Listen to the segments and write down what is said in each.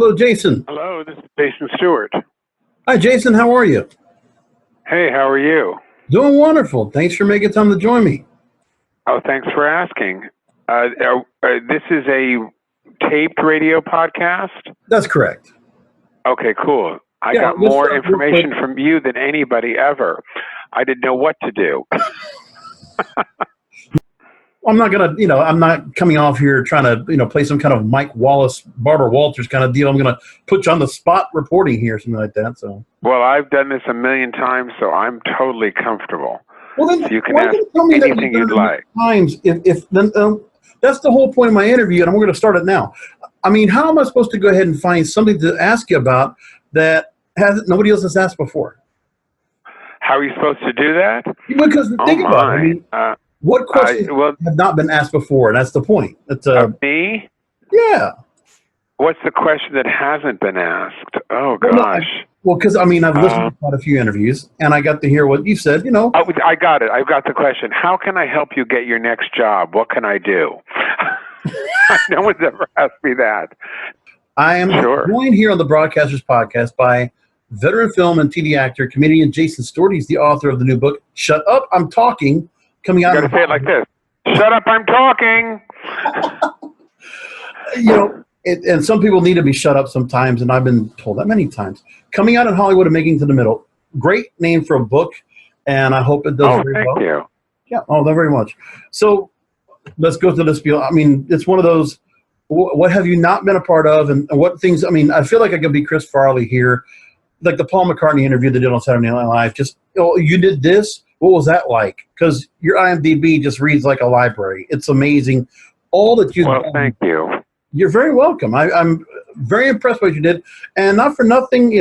Hello, Jason. Hello, this is Jason Stuart. Hi, Jason. How are you? Hey, how are you? Doing wonderful. Thanks for making time to join me. Oh, thanks for asking. This is a taped radio podcast? That's correct. Okay, cool. I got more information from you than anybody ever. I didn't know what to do. I'm not going to, I'm not coming off here trying to, play some kind of Mike Wallace, Barbara Walters kind of deal. I'm going to put you on the spot reporting here, something like that. So. Well, I've done this a million times, so I'm totally comfortable. Well, then, so you can ask anything you'd like. Times, that's the whole point of my interview, and we're going to start it now. I mean, how am I supposed to go ahead and find something to ask you about that nobody else has asked before? How are you supposed to do that? Because think about it. I mean, what questions have not been asked before? And that's the point. That's me? Yeah. What's the question that hasn't been asked? Oh, gosh. Well, because, I mean, I've listened to quite a few interviews, and I got to hear what you said, I got it. I've got the question. How can I help you get your next job? What can I do? No one's ever asked me that. I am joined here on the Broadcasters Podcast by veteran film and TV actor, comedian Jason Stuart. He's the author of the new book, Shut Up, I'm Talking, coming out. You got to say it like this. Shut up, I'm talking. And some people need to be shut up sometimes, and I've been told that many times. Coming out in Hollywood and Making to the Middle. Great name for a book, and I hope it does very well. Thank you. Yeah, very much. So let's go through this deal. I mean, it's one of those, what have you not been a part of, and what things, I mean, I feel like I could be Chris Farley here, like the Paul McCartney interview they did on Saturday Night Live. Just, you did this? What was that like? Because your IMDb just reads like a library. It's amazing. All that you've done. Thank you. You're very welcome. I'm very impressed with what you did. And not for nothing,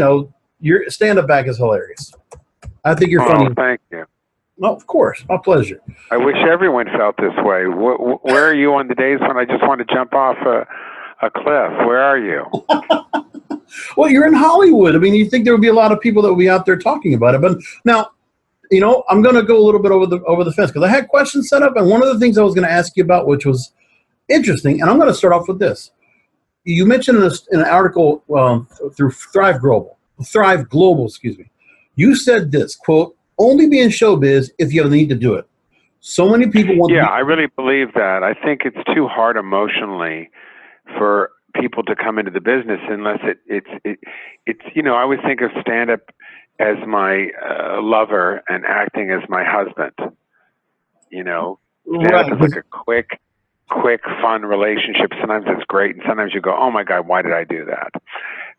your stand-up back is hilarious. I think you're funny. Thank you. Well, of course. My pleasure. I wish everyone felt this way. Where are you on the days when I just want to jump off a cliff? Where are you? Well, you're in Hollywood. I mean, you think there would be a lot of people that would be out there talking about it. But now, I'm going to go a little bit over the fence because I had questions set up. And one of the things I was going to ask you about, which was interesting, and I'm going to start off with this. You mentioned in an article through Thrive Global, you said this, quote, only be in showbiz if you have the need to do it. So many people want I really believe that. I think it's too hard emotionally for people to come into the business unless it's I always think of stand-up as my lover and acting as my husband. Stand-up is like a quick, fun relationship. Sometimes it's great, and sometimes you go, oh my God, why did I do that?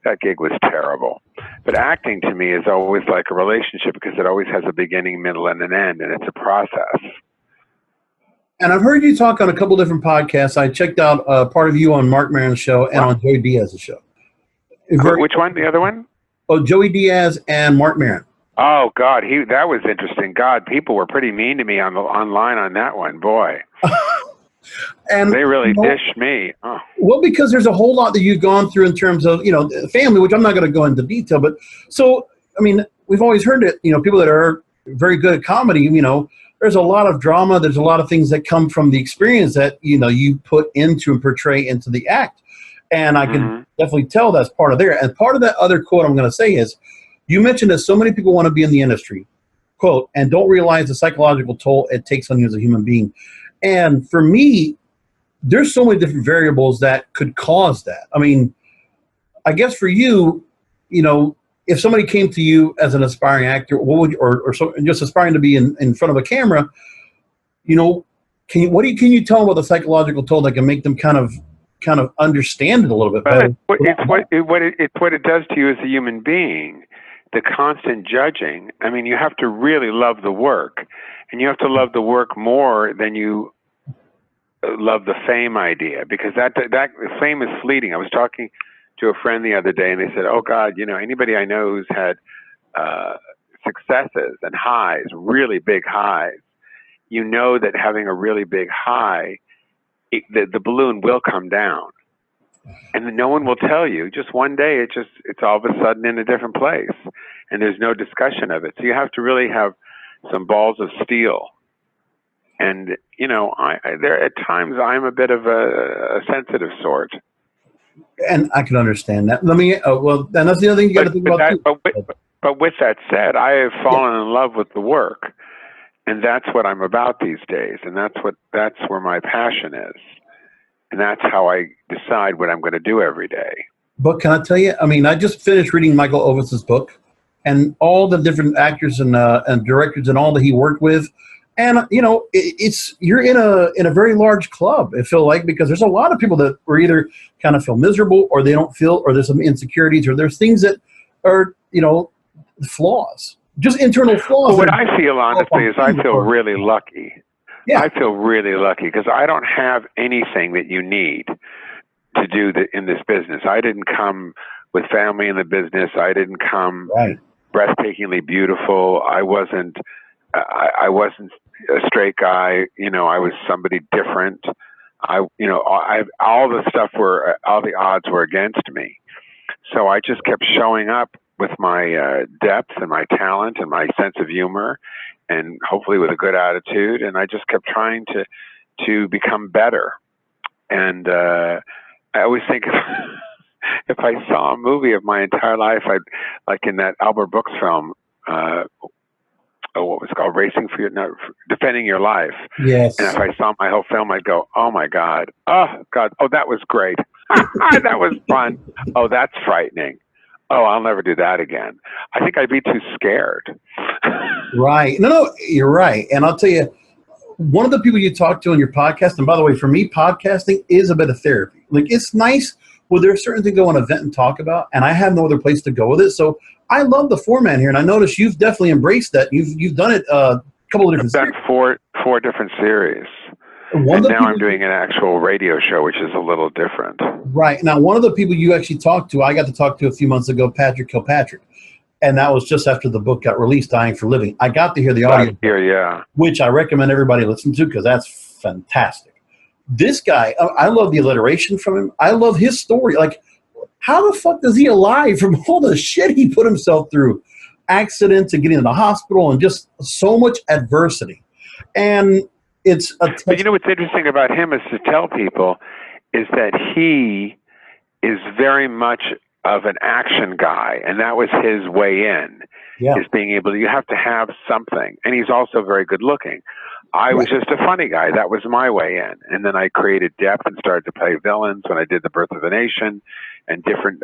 That gig was terrible. But acting to me is always like a relationship because it always has a beginning, middle, and an end, and it's a process. And I've heard you talk on a couple different podcasts. I checked out part of you on Mark Maron's show and on Joey Diaz's show. Which one? The other one? Oh, Joey Diaz and Mark Maron. Oh God, that was interesting. God, people were pretty mean to me online on that one. Boy. And they really dished me. Oh. Well, because there's a whole lot that you've gone through in terms of, family, which I'm not going to go into detail. But so, I mean, we've always heard it, people that are very good at comedy, there's a lot of drama. There's a lot of things that come from the experience that, you put into and portray into the act. And I can definitely tell that's part of there. And part of that other quote I'm going to say is, you mentioned that so many people want to be in the industry, quote, and don't realize the psychological toll it takes on you as a human being. And for me, there's so many different variables that could cause that. I mean, I guess for you, if somebody came to you as an aspiring actor, what would just aspiring to be in front of a camera, can you tell them about the psychological toll that can make them kind of understand it a little bit better? It's what it does to you as a human being. The constant judging. I mean, you have to really love the work, and you have to love the work more than you love the fame idea, because that fame is fleeting. I was talking to a friend the other day, and they said, "Oh God, anybody I know who's had successes and highs, really big highs, that having a really big high, the balloon will come down, and no one will tell you. Just one day, it's all of a sudden in a different place, and there's no discussion of it. So you have to really have some balls of steel." And there at times I'm a bit of a sensitive sort. And I can understand that. Let me, well, and that's the other thing you got to think about too. But with that said, I have fallen in love with the work, and that's what I'm about these days, and that's where my passion is, and that's how I decide what I'm going to do every day. But can I tell you? I mean, I just finished reading Michael Ovis's book, and all the different actors and directors and all that he worked with, and you know, you're in a very large club. I feel like, because there's a lot of people that are either kind of feel miserable, or they don't feel, or there's some insecurities, or there's things that are, you know, flaws, just internal flaws. Well, what I feel, honestly, is I feel really lucky. Yeah. I feel really lucky because I don't have anything that you need to do in this business. I didn't come with family in the business. I didn't come breathtakingly beautiful. I wasn't a straight guy. You know, I was somebody different. All the odds were against me. So I just kept showing up with my depth and my talent and my sense of humor, and hopefully with a good attitude. And I just kept trying to become better. And I always think if I saw a movie of my entire life, I'd, like in that Albert Brooks film, what was it called? Defending Your Life. Yes. And if I saw my whole film, I'd go, oh my God. Oh God. Oh, that was great. That was fun. Oh, that's frightening. Oh, I'll never do that again. I think I'd be too scared. Right. No, you're right. And I'll tell you, one of the people you talk to on your podcast, and by the way, for me, podcasting is a bit of therapy. Like, it's nice when there's certain things I want to vent and talk about, and I have no other place to go with it. So I love the format here, and I notice you've definitely embraced that. You've done it a couple of different series. I've done four different series. And now I'm doing an actual radio show, which is a little different. Right. Now, one of the people you actually talked to, I got to talk to a few months ago, Patrick Kilpatrick. And that was just after the book got released, Dying for Living. I got to hear the audio, which I recommend everybody listen to because that's fantastic. This guy, I love the alliteration from him. I love his story. Like, how the fuck is he alive from all the shit he put himself through? Accidents and getting in the hospital and just so much adversity. And it's but you know what's interesting about him is to tell people is that he is very much of an action guy, and that was his way in. Is being able to, you have to have something, and he's also very good looking. I was just a funny guy. That was my way in, and then I created depth and started to play villains when I did The Birth of a Nation and different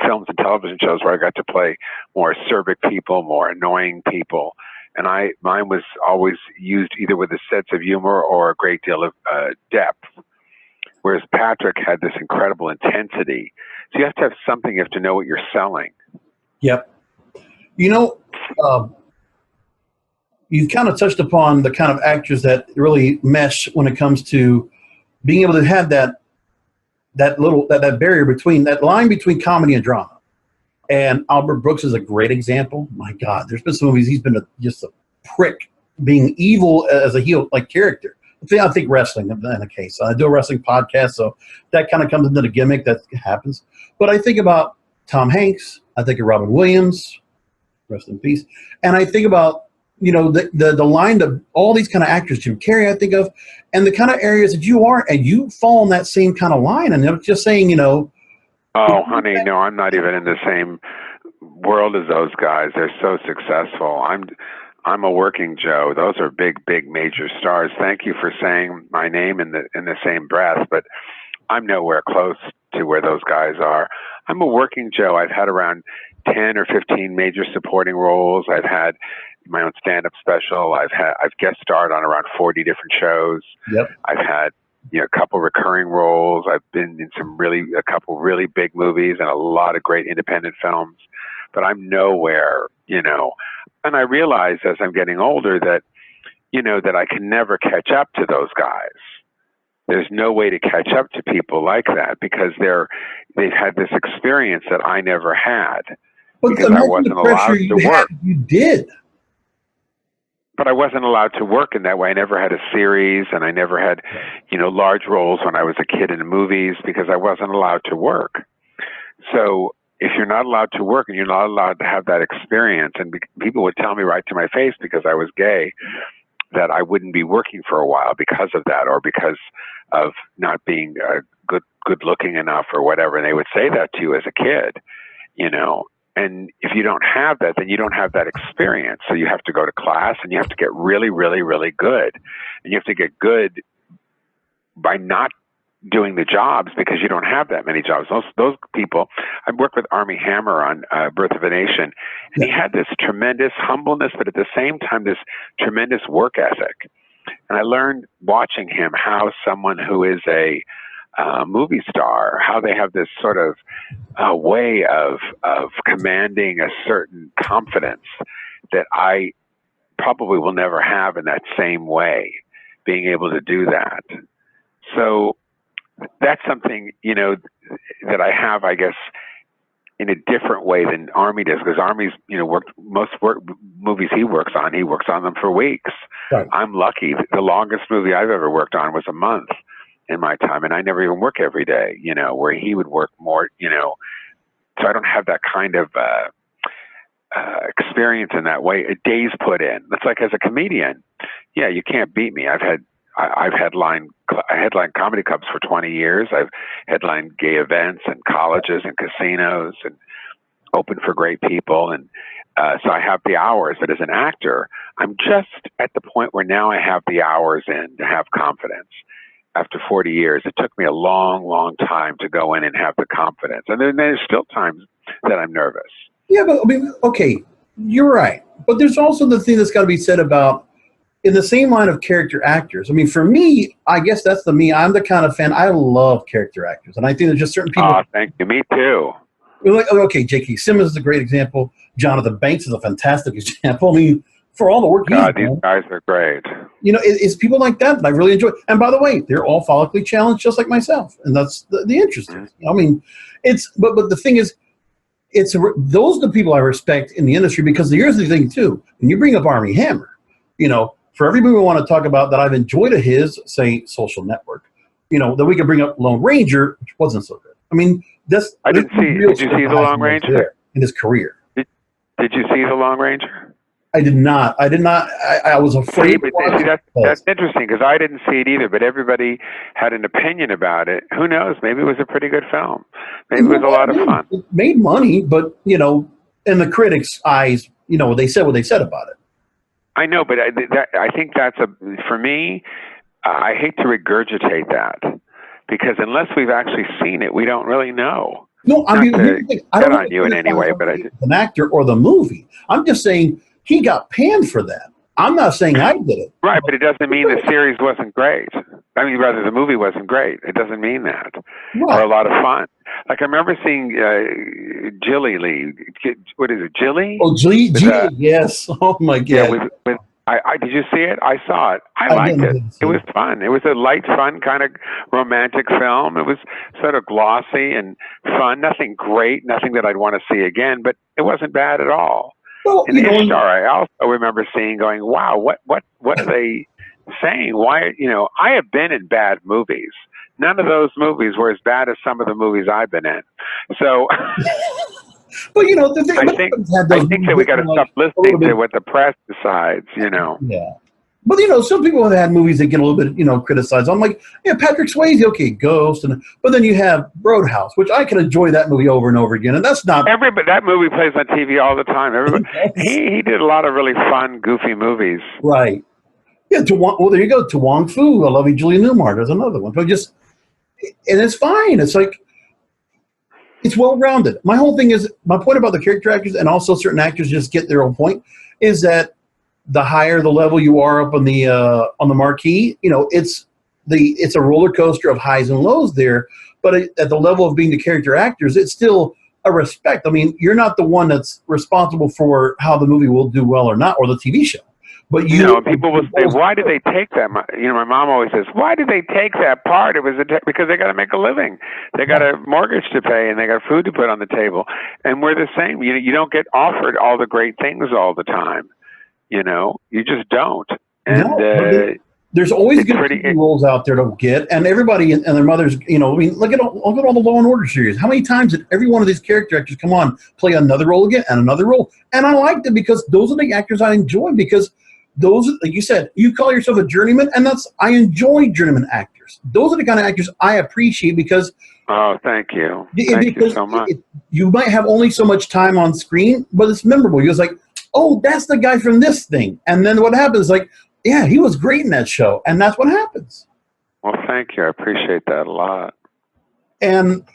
films and television shows where I got to play more acerbic people, more annoying people. And mine was always used either with a sense of humor or a great deal of depth. Whereas Patrick had this incredible intensity. So you have to have something, you have to know what you're selling. Yep. You know, you kind of touched upon the kind of actors that really mesh when it comes to being able to have that barrier between, that line between comedy and drama. And Albert Brooks is a great example. My God, there's been some movies he's been just a prick, being evil as a heel like character. I think wrestling in a case. I do a wrestling podcast, so that kind of comes into the gimmick that happens. But I think about Tom Hanks. I think of Robin Williams, rest in peace. And I think about, you know, the line of all these kind of actors, Jim Carrey, I think of, and the kind of areas that you are, and you fall in that same kind of line. And I'm just saying, you know. Oh, honey, no, I'm not even in the same world as those guys. They're so successful. I'm a working Joe. Those are big, major stars. Thank you for saying my name in the same breath, but I'm nowhere close to where those guys are. I'm a working Joe. I've had around 10 or 15 major supporting roles. I've had my own stand-up special. I've guest starred on around 40 different shows. Yep. I've had a couple recurring roles. I've been in a couple really big movies and a lot of great independent films. But I'm nowhere, and I realize as I'm getting older that, that I can never catch up to those guys. There's no way to catch up to people like that because they've had this experience that I never had because I wasn't allowed to work. You did. But I wasn't allowed to work in that way. I never had a series, and I never had, large roles when I was a kid in movies because I wasn't allowed to work. So if you're not allowed to work and you're not allowed to have that experience, and people would tell me right to my face because I was gay, that I wouldn't be working for a while because of that, or because of not being good looking enough or whatever. And they would say that to you as a kid, you know. And if you don't have that, then you don't have that experience. So you have to go to class and you have to get really, really, really good. And you have to get good by not doing the jobs because you don't have that many jobs. Those people, I worked with Armie Hammer on Birth of a Nation, and he had this tremendous humbleness, but at the same time, this tremendous work ethic. And I learned watching him how someone who is a movie star, how they have this sort of way of commanding a certain confidence that I probably will never have in that same way, being able to do that. So that's something, you know, that I have, I guess, in a different way than Armie does, because Armie's, you know, movies he works on them for weeks. Right. I'm lucky. The longest movie I've ever worked on was a month in my time, and I never even work every day, you know, where he would work more, you know. So I don't have that kind of experience in that way. A day's put in. It's like as a comedian, yeah, you can't beat me. I've headlined comedy clubs for 20 years. I've headlined gay events and colleges and casinos and opened for great people. And so I have the hours. But as an actor, I'm just at the point where now I have the hours in to have confidence. After 40 years, it took me a long, long time to go in and have the confidence. And then there's still times that I'm nervous. Yeah, but I mean, okay, you're right. But there's also the thing that's got to be said about, in the same line of character actors. I mean, for me, I guess that's me. I'm the kind of fan, I love character actors. And I think there's just certain people. Oh, thank you. Me too. Like, okay, J.K. Simmons is a great example. Jonathan Banks is a fantastic example. I mean, for all the work he's done. These guys are great. You know, it's people like that I really enjoy. And by the way, they're all follically challenged just like myself. And that's the interesting. Mm-hmm. I mean, but the thing is, those are the people I respect in the industry, because here's the thing, too. When you bring up Armie Hammer, you know, for everybody we want to talk about that I've enjoyed of his, say, Social Network, you know, then we can bring up Lone Ranger, which wasn't so good. I mean, did you see The Lone Ranger? In his career. Did you see The Lone Ranger? I did not. I was afraid. See, that's interesting, because I didn't see it either, but everybody had an opinion about it. Who knows? Maybe it was a pretty good film. Maybe it was a lot of fun. It made money, but, you know, in the critics' eyes, you know, they said what they said about it. I know, but I think that's for me, I hate to regurgitate that, because unless we've actually seen it, we don't really know. No, I mean, I don't on you in any way, but an actor or the movie. I'm just saying he got panned for that. I'm not saying I did it. Right, but it doesn't mean the series wasn't great. I mean, rather, the movie wasn't great. It doesn't mean that. Right. Or a lot of fun. Like, I remember seeing Jilly Lee. What is it, Jilly? Oh, Jilly, yes. Oh, my God. Yeah, did you see it? I saw it. I liked it. It was fun. It was a light, fun, kind of romantic film. It was sort of glossy and fun. Nothing great, nothing that I'd want to see again, but it wasn't bad at all. Well, and Ishtar, I also remember seeing, going, wow, what are they saying? Why, you know, I have been in bad movies. None of those movies were as bad as some of the movies I've been in. So, but you know, the thing, I think that we got to stop listening to what the press decides. You know. Yeah. But, you know, some people have had movies that get a little bit, you know, criticized. I'm like, yeah, Patrick Swayze, okay, Ghost. But then you have Roadhouse, which I can enjoy that movie over and over again. And that's not... But that movie plays on TV all the time. Everybody, he did a lot of really fun, goofy movies. Right. Yeah, well, there you go. To Wong Fu, I Love You, Julie Newmar. There's another one. But and it's fine. It's like, it's well-rounded. My whole thing is, my point about the character actors, and also certain actors just get their own point, is that the higher the level you are up on the marquee, you know, it's a roller coaster of highs and lows there. But at the level of being the character actors, it's still a respect. I mean, you're not the one that's responsible for how the movie will do well or not, or the TV show. But you know, people will say, "Why did they take that?" You know, my mom always says, "Why did they take that part?" It was because they got to make a living. They got a mortgage to pay, and they got food to put on the table. And we're the same. You don't get offered all the great things all the time. You know, you just don't. And there's always good roles out there to get, and everybody and their mothers. You know, I mean, look at all the Law and Order series. How many times did every one of these character actors come on, play another role again and another role? And I liked it because those are the actors I enjoy, because those, like you said, you call yourself a journeyman, and I enjoy journeyman actors. Those are the kind of actors I appreciate because. Oh, thank you. Thank you so much. You might have only so much time on screen, but it's memorable. You're like, oh, that's the guy from this thing. And then what happens, like, yeah, he was great in that show. And that's what happens. Well, thank you. I appreciate that a lot. And,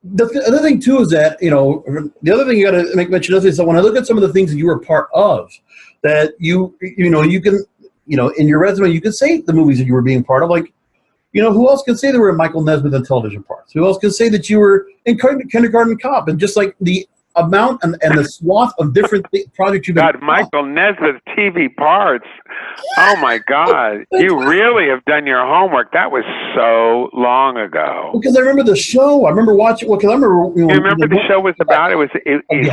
the other thing, too, is that, the other thing you got to make mention of is that when I look at some of the things that you were part of, that you can, in your resume, you can say the movies that you were being part of, like, who else can say they were in Michael Nesmith in television parts? Who else can say that you were in Kindergarten Cop? And just like the amount and the swath of different projects you've been God, Michael Nesmith TV parts. Oh, my God. You really have done your homework. That was so long ago. Because I remember the show. I remember watching. Because I remember. You remember the show was about?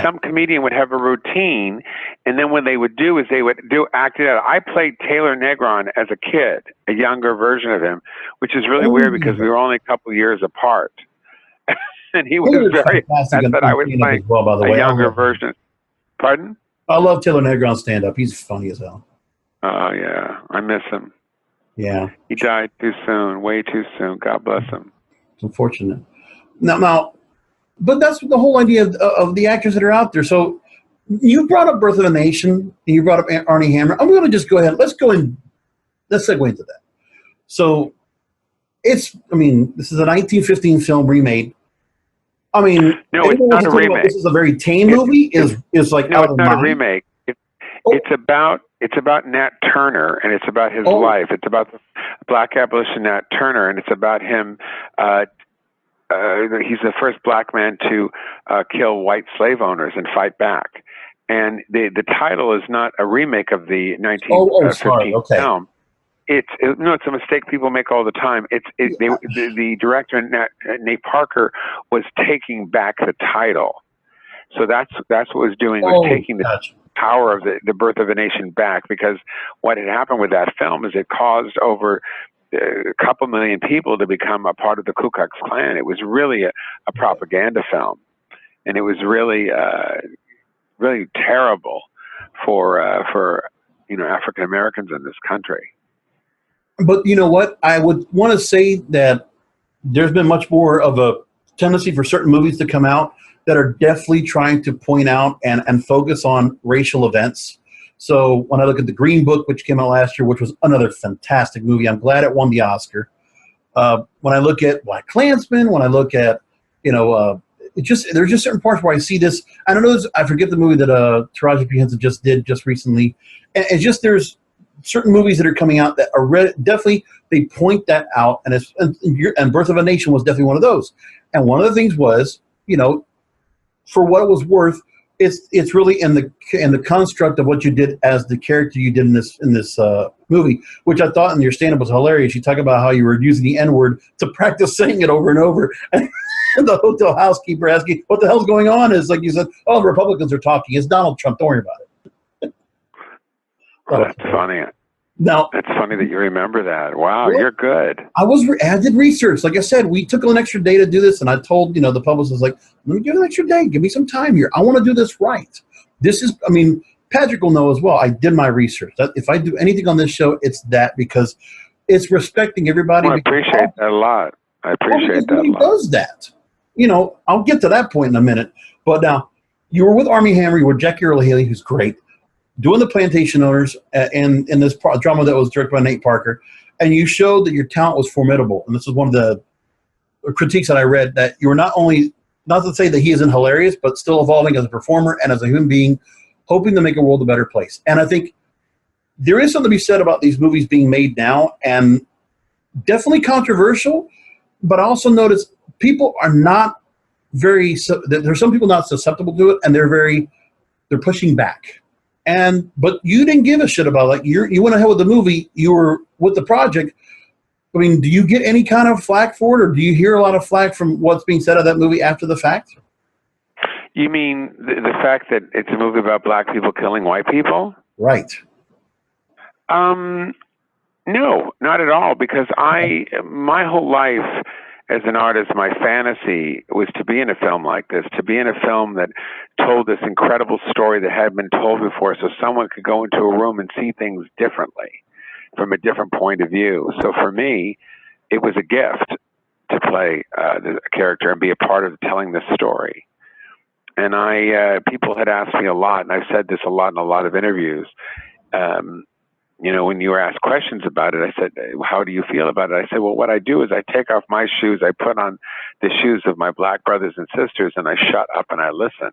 Some comedian would have a routine, and then what they would do is they would act it out. I played Taylor Negron as a kid, a younger version of him, which is really weird because we were only a couple years apart. And he was very upset that I was playing a younger version. Pardon? I love Taylor Negron stand-up. He's funny as hell. Oh, yeah. I miss him. Yeah. He died too soon, way too soon. God bless him. It's unfortunate. Now, but that's the whole idea of the actors that are out there. So you brought up Birth of a Nation, and you brought up Armie Hammer. I'm going to just go ahead. Let's segue into that. So this is a 1915 film remade. No, it's not a remake. This is a very tame movie. Is like no, it's not a remake. It's about Nat Turner, and it's about his life. It's about the black abolitionist Nat Turner, and it's about him. He's the first black man to kill white slave owners and fight back. And the title is not a remake of the 1915 film. It's a mistake people make all the time. The director Nate Parker was taking back the title, so that's what was doing was taking the power of the Birth of a Nation back, because what had happened with that film is it caused over a couple million people to become a part of the Ku Klux Klan. It was really a propaganda film, and it was really really terrible for African Americans in this country. But you know what? I would want to say that there's been much more of a tendency for certain movies to come out that are definitely trying to point out and focus on racial events. So when I look at The Green Book, which came out last year, which was another fantastic movie, I'm glad it won the Oscar. When I look at Black Klansman, when I look at, there's just certain parts where I see this. I don't know, I forget the movie that Taraji P. Henson just did just recently. And it's just there's certain movies that are coming out that are definitely, they point that out, and Birth of a Nation was definitely one of those. And one of the things was, for what it was worth, it's really in the construct of what you did as the character you did in this movie, which I thought in your stand-up was hilarious. You talk about how you were using the N-word to practice saying it over and over, and the hotel housekeeper asking, "What the hell's going on?" Is like you said, "Oh, the Republicans are talking. It's Donald Trump. Don't worry about it." Well, that's funny. Now, it's funny that you remember that. Wow, you're good. I did research. Like I said, we took an extra day to do this, and I told the publicist, like, let me give an extra day. Give me some time here. I want to do this right. This is, Patrick will know as well. I did my research. If I do anything on this show, it's that, because it's respecting everybody. Well, I appreciate that a lot. I appreciate that a lot. He does that. I'll get to that point in a minute. But now, you were with Armie Hammer. You were Jackie Earle Haley, who's great, doing the plantation owners in this drama that was directed by Nate Parker, and you showed that your talent was formidable. And this is one of the critiques that I read, that you were not to say that he isn't hilarious, but still evolving as a performer and as a human being, hoping to make a world a better place. And I think there is something to be said about these movies being made now, and definitely controversial, but I also notice people are not there's some people not susceptible to it, and they're pushing back. But you didn't give a shit about it. Like, you went ahead with the movie. You were with the project. Do you get any kind of flack for it, or do you hear a lot of flack from what's being said of that movie after the fact? You mean the fact that it's a movie about black people killing white people? Right. No, not at all. Because my whole life, as an artist, my fantasy was to be in a film like this, to be in a film that told this incredible story that hadn't been told before, so someone could go into a room and see things differently, from a different point of view. So for me, it was a gift to play the character and be a part of telling this story. And people had asked me a lot, and I've said this a lot in a lot of interviews. You know, when you were asked questions about it, I said, how do you feel about it? I said, well, what I do is I take off my shoes, I put on the shoes of my black brothers and sisters, and I shut up and I listen.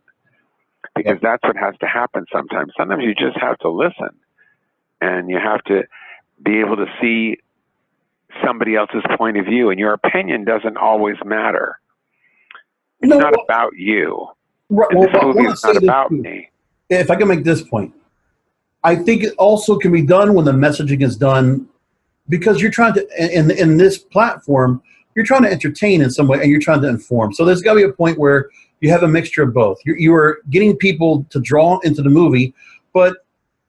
Because that's what has to happen sometimes. Sometimes you just have to listen. And you have to be able to see somebody else's point of view. And your opinion doesn't always matter. It's not about you. Right, this movie is not about me. If I can make this point, I think it also can be done when the messaging is done, because you're trying to, in this platform, you're trying to entertain in some way and you're trying to inform. So there's got to be a point where you have a mixture of both. You are getting people to draw into the movie, but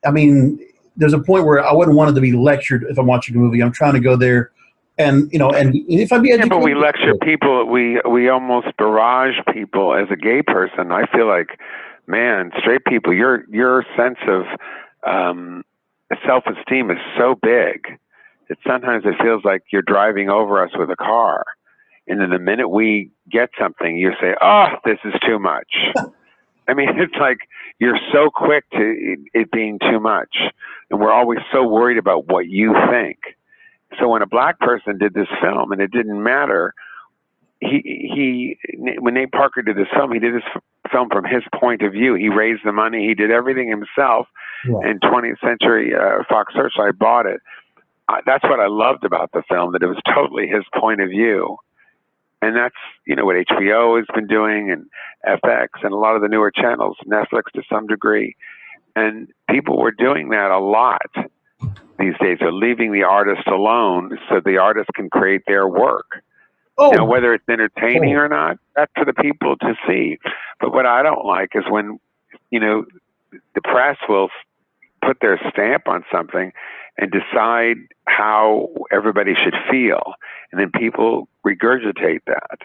I mean, there's a point where I wouldn't want it to be lectured if I'm watching a movie. I'm trying to go there. And, you know, and if I be educated. Yeah, but we lecture people, we almost barrage people. As a gay person, I feel like, man, straight people, your sense of self-esteem is so big that sometimes it feels like you're driving over us with a car. And then the minute we get something, you say, oh, this is too much. I mean, it's like you're so quick to it being too much. And we're always so worried about what you think. So when a black person did this film, and it didn't matter, when Nate Parker did this film, he did this film from his point of view. He raised the money. He did everything himself. Yeah. And 20th Century Fox Searchlight bought it. That's what I loved about the film, that it was totally his point of view. And that's, you know, what HBO has been doing, and FX, and a lot of the newer channels, Netflix to some degree. And people were doing that a lot these days. They're leaving the artist alone so the artist can create their work. Oh. You know, whether it's entertaining or not, that's for the people to see. But what I don't like is when, you know, the press will put their stamp on something and decide how everybody should feel, and then people regurgitate that.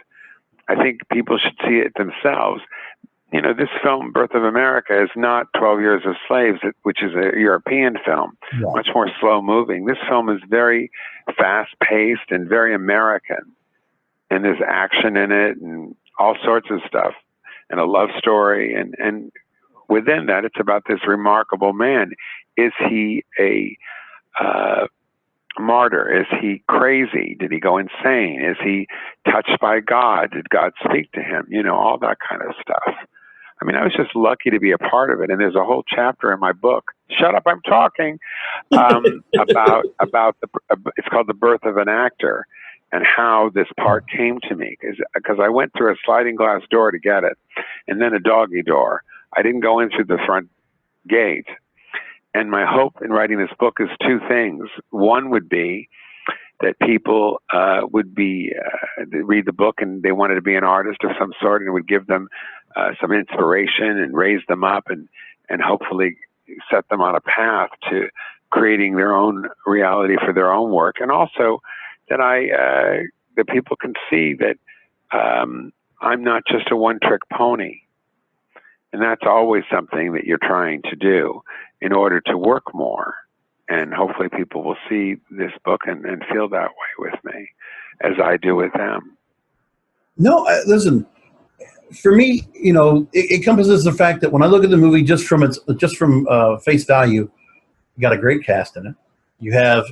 I think people should see it themselves. You know, this film, Birth of America, is not 12 Years a Slave, which is a European film, much more slow-moving. This film is very fast-paced and very American, and there's action in it and all sorts of stuff, and a love story, and within that, it's about this remarkable man. Is he a martyr? Is he crazy? Did he go insane? Is he touched by God? Did God speak to him? You know, all that kind of stuff. I mean, I was just lucky to be a part of it. And there's a whole chapter in my book, shut up, I'm talking, about it's called The Birth of an Actor, and how this part came to me. Because I went through a sliding glass door to get it, and then a doggy door. I didn't go in through the front gate. And my hope in writing this book is two things. One would be that people would read the book and they wanted to be an artist of some sort, and it would give them some inspiration and raise them up and hopefully set them on a path to creating their own reality for their own work. And also that that people can see that I'm not just a one-trick pony. And that's always something that you're trying to do in order to work more. And hopefully people will see this book and feel that way with me as I do with them. No, listen, for me, you know, it encompasses the fact that when I look at the movie just from face value, you got a great cast in it. You have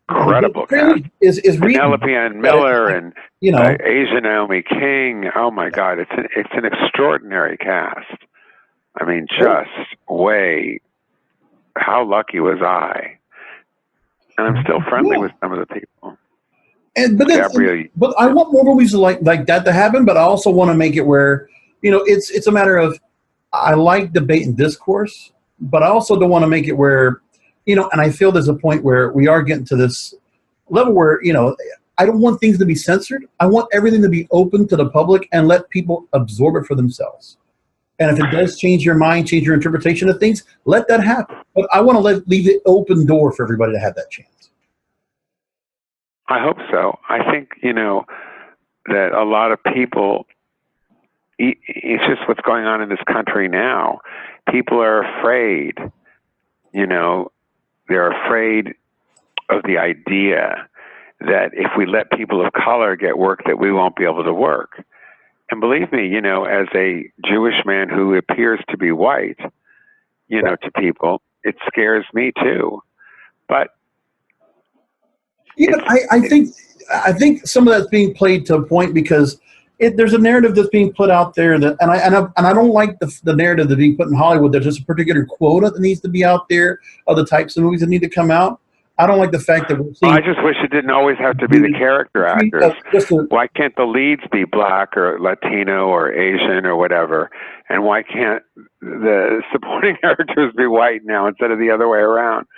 incredible cast. Is Penelope Ann Miller and you know, Asia Naomi King. Oh my God, it's an extraordinary cast. I mean, just how lucky was I? And I'm still friendly with some of the people. But I want more movies like that to happen. But I also want to make it where, you know, it's a matter of, I like debate and discourse, but I also don't want to make it where, you know, and I feel there's a point where we are getting to this level where, you know, I don't want things to be censored. I want everything to be open to the public and let people absorb it for themselves. And if it does change your mind, change your interpretation of things, let that happen. But I want to leave the open door for everybody to have that chance. I hope so. I think, you know, that a lot of people, it's just what's going on in this country now. People are afraid, you know, they're afraid of the idea that if we let people of color get work, that we won't be able to work. And believe me, you know, as a Jewish man who appears to be white, you know, to people, it scares me too. But yeah, but I think some of that's being played to a point because there's a narrative that's being put out there that, and I don't like the narrative that's being put in Hollywood. There's just a particular quota that needs to be out there of the types of movies that need to come out. I don't like the fact that we're seeing. I just wish it didn't always have to be the character actors. Why can't the leads be black or Latino or Asian or whatever? And why can't the supporting characters be white now instead of the other way around?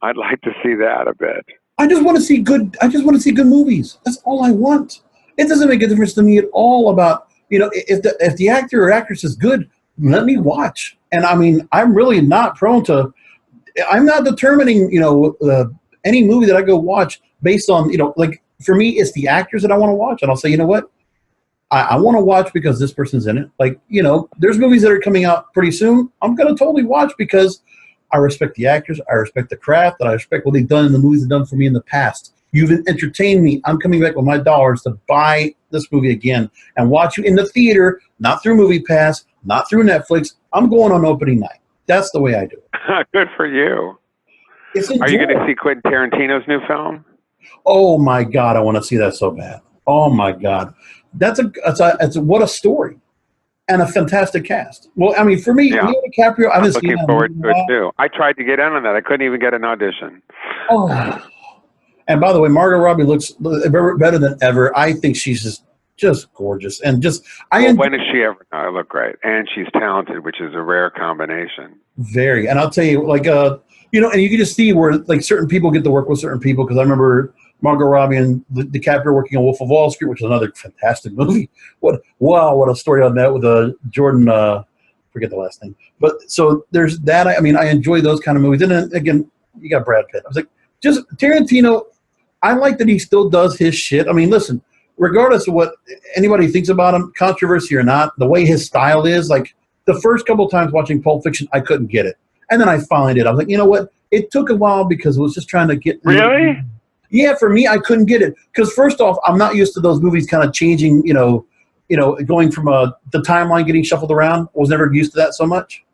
I'd like to see that a bit. I just want to see good movies. That's all I want. It doesn't make a difference to me at all about, you know, if the actor or actress is good, let me watch. And I mean, I'm really not prone to. I'm not determining, you know, any movie that I go watch based on, you know, like for me, it's the actors that I want to watch. And I'll say, you know what? I want to watch because this person's in it. Like, you know, there's movies that are coming out pretty soon. I'm going to totally watch because I respect the actors. I respect the craft. And I respect what they've done in the movies they've done for me in the past. You've entertained me. I'm coming back with my dollars to buy this movie again and watch you in the theater, not through Movie Pass, not through Netflix. I'm going on opening night. That's the way I do it. Good for you. Are you going to see Quentin Tarantino's new film? Oh my God, I want to see that so bad. Oh my God, that's what a story, and a fantastic cast. Well, I mean, for me, yeah. Leo DiCaprio, I haven't seen looking forward to it too. I tried to get in on that. I couldn't even get an audition. Oh, and by the way, Margot Robbie looks better than ever. I think she's just gorgeous, and just when has she ever not look great? And she's talented, which is a rare combination. Very, and I'll tell you, like you know, and you can just see where like certain people get to work with certain people, because I remember Margot Robbie and DiCaprio working on Wolf of Wall Street, which is another fantastic movie. What a story on that with Jordan. Forget the last name, but so there's that. I mean, I enjoy those kind of movies. And then again, you got Brad Pitt. I was like, just Tarantino. I like that he still does his shit. I mean, listen, regardless of what anybody thinks about him, controversy or not, the way his style is, like the first couple of times watching Pulp Fiction, I couldn't get it. And then I finally did. I was like, you know what? It took a while because it was just trying to get. Really? Yeah, for me, I couldn't get it. Because first off, I'm not used to those movies kind of changing, you know, going from the timeline getting shuffled around. I was never used to that so much.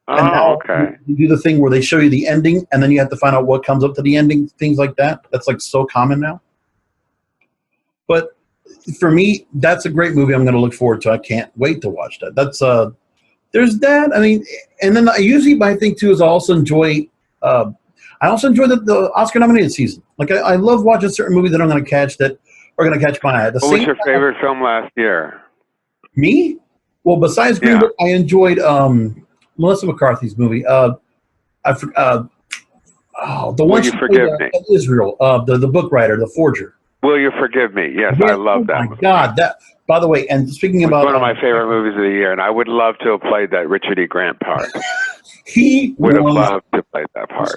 Oh, and now okay. You do the thing where they show you the ending, and then you have to find out what comes up to the ending, things like that. That's like so common now. But for me, that's a great movie I'm going to look forward to. I can't wait to watch that. That's there's that. I mean, and then usually my thing too is I also enjoy the Oscar nominated season. Like I love watching certain movies that I'm going to catch that are going to catch my eye. What was your favorite film last year? Me? Well, besides Green Book, I enjoyed Melissa McCarthy's movie. The one you forgive me? Israel, the book writer, the forger. Will You Forgive Me? Yes, I love that. Oh my God! That, by the way, and speaking about one of my favorite movies of the year, and I would love to have played that Richard E. Grant part. He would have loved to play that part.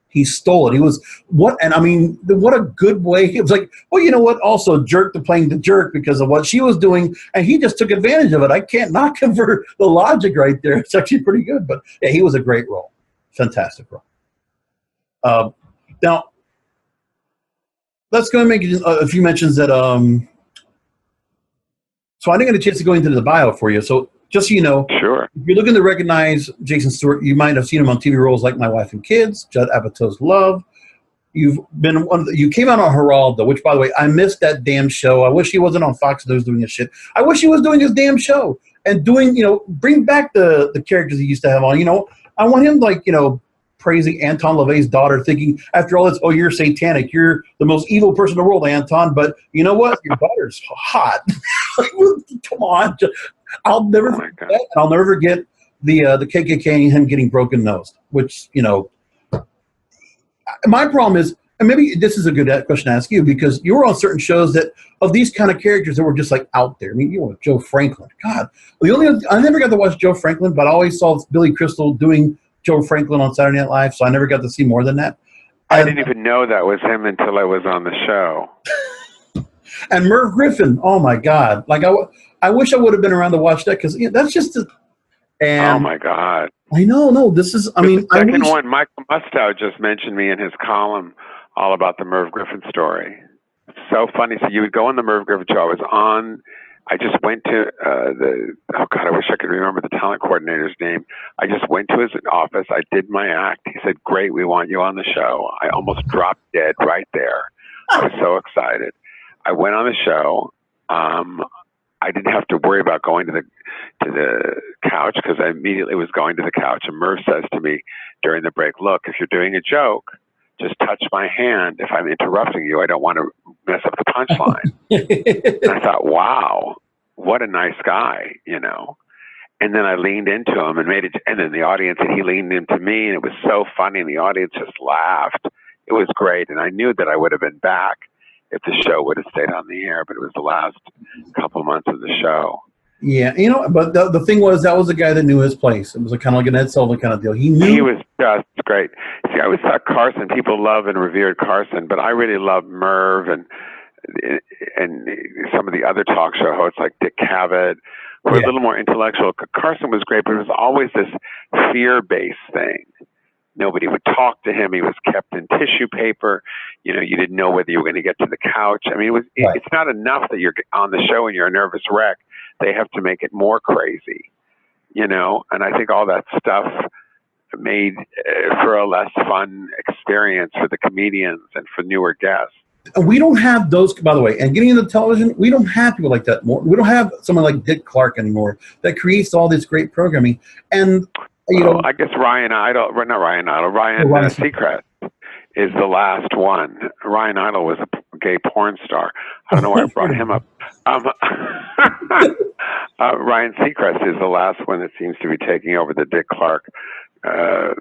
He stole it. He was what a good way. He was like, well, you know what? Also, jerk to playing the jerk because of what she was doing, and he just took advantage of it. I can't knock him for the logic right there. It's actually pretty good. But yeah, he was a great role, fantastic role. Now, let's go and make a few mentions that. So I didn't get a chance to go into the bio for you. So just so you know, sure. If you're looking to recognize Jason Stewart, you might have seen him on TV roles like My Wife and Kids, Judd Apatow's Love. You came out on Geraldo, which, by the way, I missed that damn show. I wish he wasn't on Fox News doing his shit. I wish he was doing his damn show and bring back the characters he used to have on. I want him praising Anton LaVey's daughter, thinking after all this, oh, you're satanic. You're the most evil person in the world, Anton. But you know what? Your daughter's hot. Come on. I'll never forget that. And I'll never forget the KKK and him getting broken nosed, which, my problem is, and maybe this is a good question to ask you, because you were on certain shows that of these kind of characters that were just like out there. I mean, you were Joe Franklin. God, I never got to watch Joe Franklin, but I always saw Billy Crystal doing Joe Franklin on Saturday Night Live, so I never got to see more than that. I didn't even know that was him until I was on the show. And Merv Griffin, oh my God! Like I wish I would have been around to watch that because that's just. And oh my God! I know, no, this is. I mean, the second I wish, one, Michael Mustow just mentioned me in his column all about the Merv Griffin story. It's so funny. So you would go on the Merv Griffin show. I just went to oh God, I wish I could remember the talent coordinator's name. I just went to his office. I did my act. He said, "Great, we want you on the show." I almost dropped dead right there. I was so excited. I went on the show. I didn't have to worry about going to the couch because I immediately was going to the couch. And Merv says to me during the break, "Look, if you're doing a joke, just touch my hand. If I'm interrupting you, I don't want to mess up the punchline." And I thought, wow, what a nice guy, you know. And then I leaned into him and made it, and then the audience, and he leaned into me, and it was so funny, and the audience just laughed. It was great, and I knew that I would have been back if the show would have stayed on the air, but it was the last couple of months of the show. yeah, you know, but the thing was, that was the guy that knew his place. It was kind of like an Ed Sullivan kind of deal. He knew. He was just great. See, I always thought Carson, people love and revered Carson, but I really love Merv and some of the other talk show hosts like Dick Cavett, who were a little more intellectual. Carson was great, but it was always this fear-based thing. Nobody would talk to him. He was kept in tissue paper. You know, you didn't know whether you were going to get to the couch. I mean, it's not enough that you're on the show and you're a nervous wreck. They have to make it more crazy, you know? And I think all that stuff made for a less fun experience for the comedians and for newer guests. We don't have those, by the way, and getting into television, we don't have people like that more. We don't have someone like Dick Clark anymore that creates all this great programming. And, you know, I guess Ryan Seacrest is the last one. Ryan Idle was a gay porn star. I don't know why I brought him up. Ryan Seacrest is the last one that seems to be taking over the Dick Clark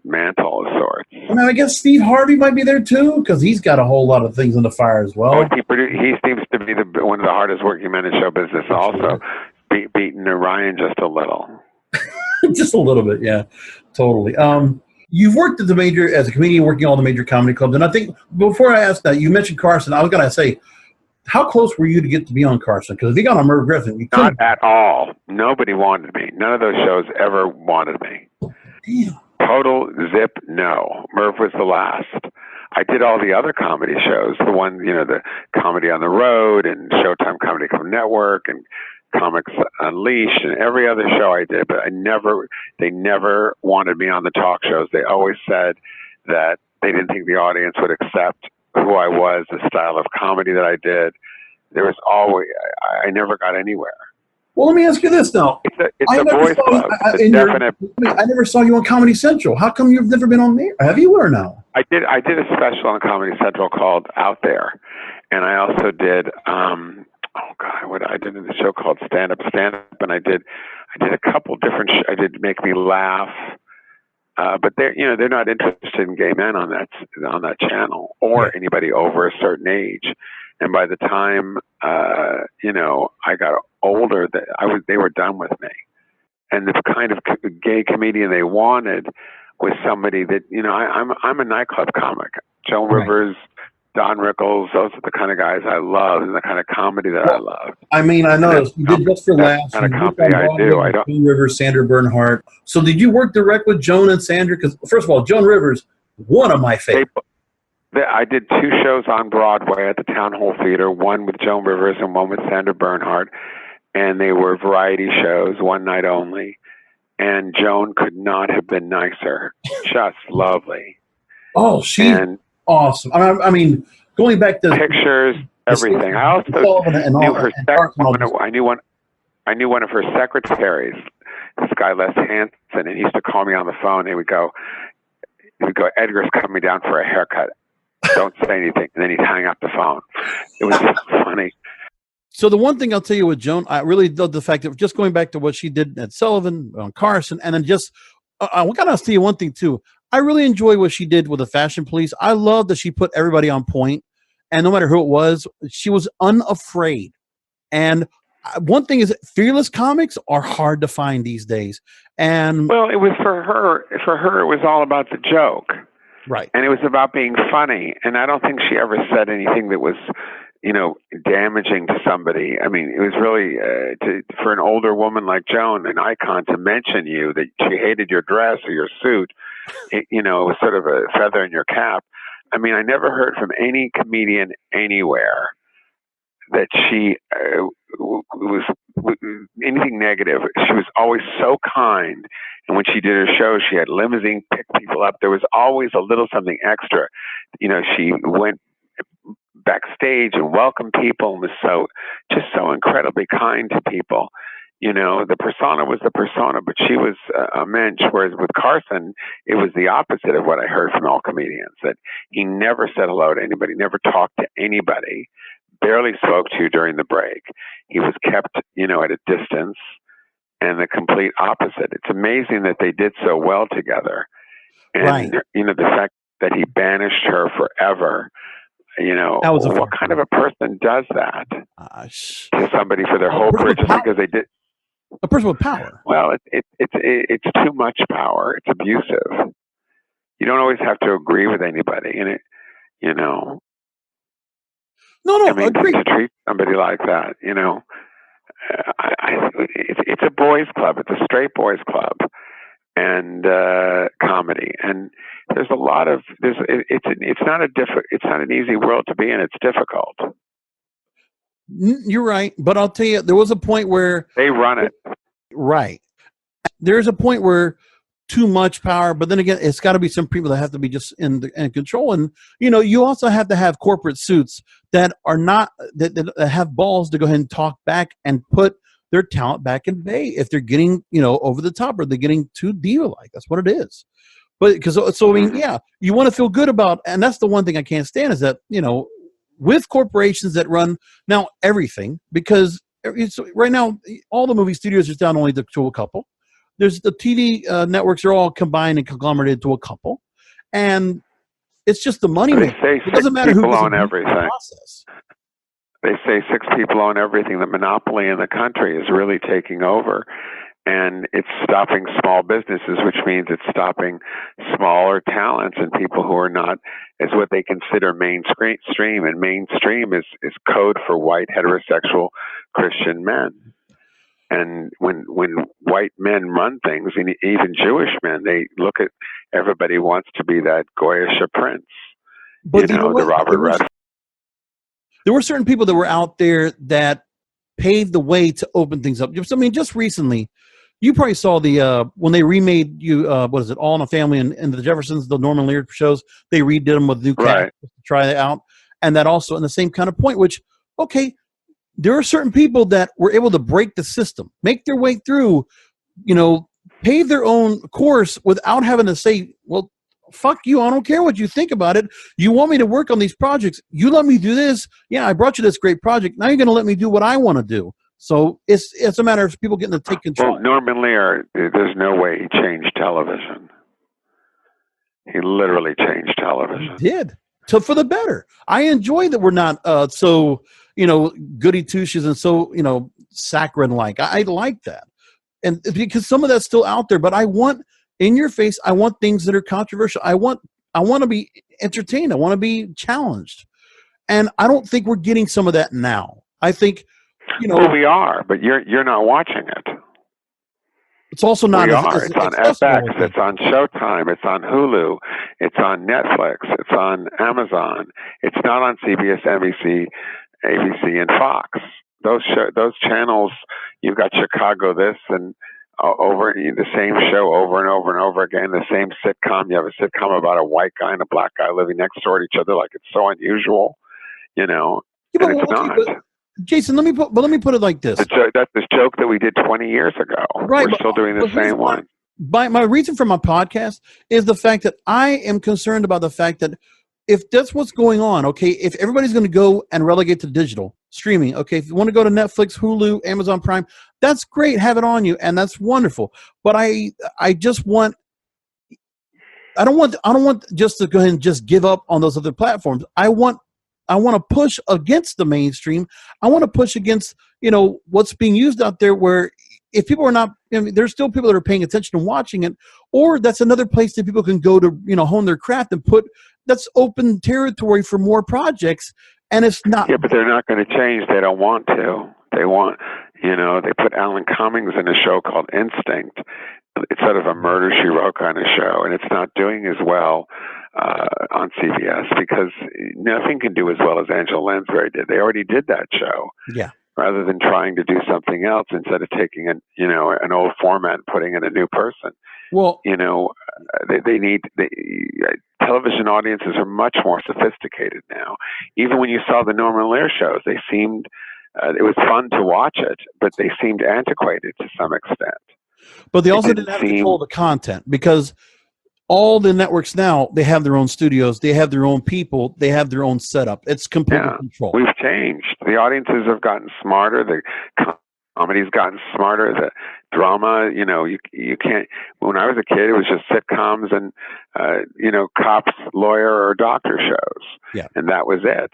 mantle of sorts. I mean, I guess Steve Harvey might be there too, because he's got a whole lot of things in the fire as well. Oh, he seems to be one of the hardest working men in show business. Also, beating Ryan just a little. Just a little bit, yeah, totally. You've worked as a comedian, working all the major comedy clubs, and I think before I asked that, you mentioned Carson. I was going to say, how close were you to get to be on Carson? Because if you got on Merv Griffin, you couldn't. Not at all. Nobody wanted me. None of those shows ever wanted me. Damn. Total zip, no. Merv was the last. I did all the other comedy shows, the one, you know, the Comedy on the Road and Showtime Comedy Club Network and Comics Unleashed and every other show I did, but they never wanted me on the talk shows. They always said that they didn't think the audience would accept who I was, the style of comedy that I did. There was always, I never got anywhere. Well, let me ask you this now. It's a voice club. I never saw you on Comedy Central. How come you've never been on there? Have you or no? I did a special on Comedy Central called Out There, and I also did I did a show called Stand Up, and I did a couple different. I did Make Me Laugh, but they're not interested in gay men on that channel or anybody over a certain age. And by the time I got older, they were done with me. And the kind of gay comedian they wanted was somebody that I'm a nightclub comic. Joan Rivers, Don Rickles, those are the kind of guys I love and the kind of comedy that I love. I mean, I know you did Just for Laughs. Kind of comedy I do. I don't. Joan Rivers, Sandra Bernhardt. So did you work direct with Joan and Sandra? Because first of all, Joan Rivers, one of my favorites. I did 2 shows on Broadway at the Town Hall Theater, one with Joan Rivers and one with Sandra Bernhardt, and they were variety shows, one night only. And Joan could not have been nicer. Just lovely. Oh, she's awesome. I mean, going back to pictures, everything. I also knew her. I knew one of her secretaries. This guy Les Hansen, and he used to call me on the phone. He would go, "Edgar's coming down for a haircut. Don't say anything." And then he'd hang up the phone. It was just funny. So the one thing I'll tell you with Joan, I really love the fact that just going back to what she did at Sullivan, on Carson, and then just, I got to tell you one thing too. I really enjoy what she did with the Fashion Police. I love that she put everybody on point, and no matter who it was, she was unafraid. And one thing is, fearless comics are hard to find these days. And well, it was for her. For her, it was all about the joke. Right. And it was about being funny. And I don't think she ever said anything that was damaging to somebody. I mean, it was really for an older woman like Joan, an icon, to mention you that she hated your dress or your suit. It was sort of a feather in your cap. I mean, I never heard from any comedian anywhere that she was anything negative. She was always so kind. And when she did her show, she had limousine pick people up. There was always a little something extra. She went backstage and welcomed people and was just so incredibly kind to people. The persona was the persona, but she was a mensch. Whereas with Carson, it was the opposite of what I heard from all comedians, that he never said hello to anybody, never talked to anybody, barely spoke to you during the break. He was kept, at a distance, and the complete opposite. It's amazing that they did so well together. And, right. The fact that he banished her forever, what kind of a person does that to somebody for their whole career just because they did? A person with power. Well, it's too much power. It's abusive. You don't always have to agree with anybody, and No, I mean, to treat somebody like that, it's a boys' club. It's a straight boys' club, and comedy. And there's a lot of it's not an easy world to be in. It's difficult. You're right, but I'll tell you, there was a point where they run it. Right. There's a point where too much power, but then again, it's got to be some people that have to be just in control. And you also have to have corporate suits that are not that have balls to go ahead and talk back and put their talent back in bay if they're getting over the top or they're getting too diva-like. That's what it is. But so I mean, yeah, you want to feel good about, and that's the one thing I can't stand is that with corporations that run now everything, because right now all the movie studios are down only to a couple. There's the TV networks are all combined and conglomerated to a couple, and it's just the money. It doesn't matter who own everything. They say 6 people own everything. The monopoly in the country is really taking over, and it's stopping small businesses, which means it's stopping smaller talents and people who are not as what they consider mainstream. And mainstream is code for white heterosexual Christian men. And when white men run things, and even Jewish men, they look at everybody wants to be that Goyish prince, but the Robert Redford. There were certain people that were out there that paved the way to open things up. I mean, just recently, you probably saw the when they remade what is it, All in the Family and the Jeffersons, the Norman Lear shows. They redid them with new cast to try that out, and that also in the same kind of point. Which, okay, there are certain people that were able to break the system, make their way through, pave their own course without having to say, well, fuck you, I don't care what you think about it. You want me to work on these projects. You let me do this. Yeah, I brought you this great project. Now you're going to let me do what I want to do. So it's a matter of people getting to take control. Well, Norman Lear, there's no way he changed television. He literally changed television. He did. For the better. I enjoy that we're not so Goodie Twoshoes and so saccharine-like. I like that, and because some of that's still out there. But I want in your face. I want things that are controversial. I want to be entertained. I want to be challenged, and I don't think we're getting some of that now. I think Well, we are, but you're not watching it. It's also not. We are. It's on FX. It's on Showtime. It's on Hulu. It's on Netflix. It's on Amazon. It's not on CBS, NBC, ABC, and Fox. Those channels. You've got Chicago this and over the same show over and over and over again. The same sitcom. You have a sitcom about a white guy and a black guy living next door to each other. Like it's so unusual, and it's not. Jason, let me put it like this. That's the joke that we did 20 years ago. Right, we're still doing the same one. My reason for my podcast is the fact that I am concerned about the fact that if that's what's going on, okay, if everybody's going to go and relegate to digital streaming, okay, if you want to go to Netflix, Hulu, Amazon Prime, that's great, have it on you, and that's wonderful. But I don't want just to go ahead and just give up on those other platforms. I want to push against the mainstream. I want to push against, what's being used out there where if people are not, there's still people that are paying attention and watching it, or that's another place that people can go to, hone their craft and that's open territory for more projects. And it's not. Yeah, but they're not going to change. They don't want to. They want, they put Alan Cummings in a show called Instinct. It's sort of a Murder, She Wrote kind of show, and it's not doing as well on CBS because nothing can do as well as Angela Lansbury did. They already did that show. Yeah. Rather than trying to do something else instead of taking an old format and putting in a new person. Well, they need television audiences are much more sophisticated now. Even when you saw the Norman Lear shows, they seemed it was fun to watch it, but they seemed antiquated to some extent. But they also didn't have control of the content because all the networks now, they have their own studios, they have their own people, they have their own setup. It's completely controlled. We've changed. The audiences have gotten smarter. The comedy's gotten smarter. The drama, you can't. When I was a kid, it was just sitcoms and cops, lawyer, or doctor shows. Yeah, and that was it.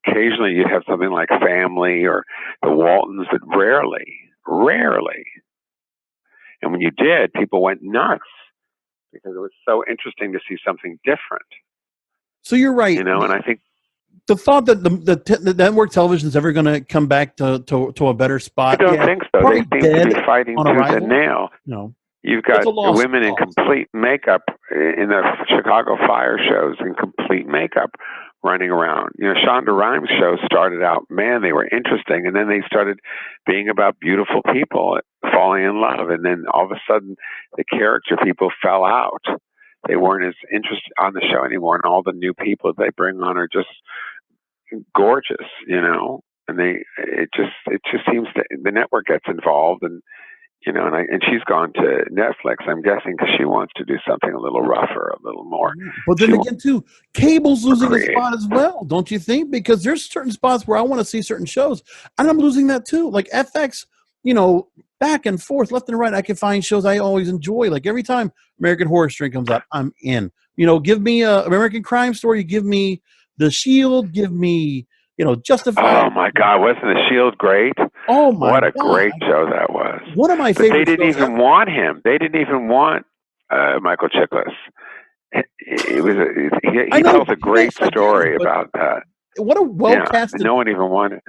Occasionally, you'd have something like Family or The Waltons, but rarely. And when you did, people went nuts because it was so interesting to see something different. So you're right. And I think the thought that the network television is ever going to come back to a better spot. I don't think so. They seem to be fighting tooth and nail. No. You've got women in complete makeup in the Chicago Fire shows in complete makeup running around. Shonda Rhimes' show started out, man, they were interesting, and then they started being about beautiful people falling in love, and then all of a sudden the character people fell out. They weren't as interested on the show anymore, and all the new people they bring on are just gorgeous, and it just seems that the network gets involved, and and she's gone to Netflix, I'm guessing, because she wants to do something a little rougher, a little more. But then again, too, cable's losing a spot as well, don't you think? Because there's certain spots where I want to see certain shows, and I'm losing that too. Like FX, back and forth, left and right, I can find shows I always enjoy. Like every time American Horror Story comes out, I'm in. Give me a American Crime Story, give me The Shield, give me Justified. Oh my God, wasn't The Shield great? Oh my God, what a great show that was! One of my favorite. They didn't even want him. They didn't even want Michael Chiklis. He tells a great story about that. What a well-casted. No one even wanted.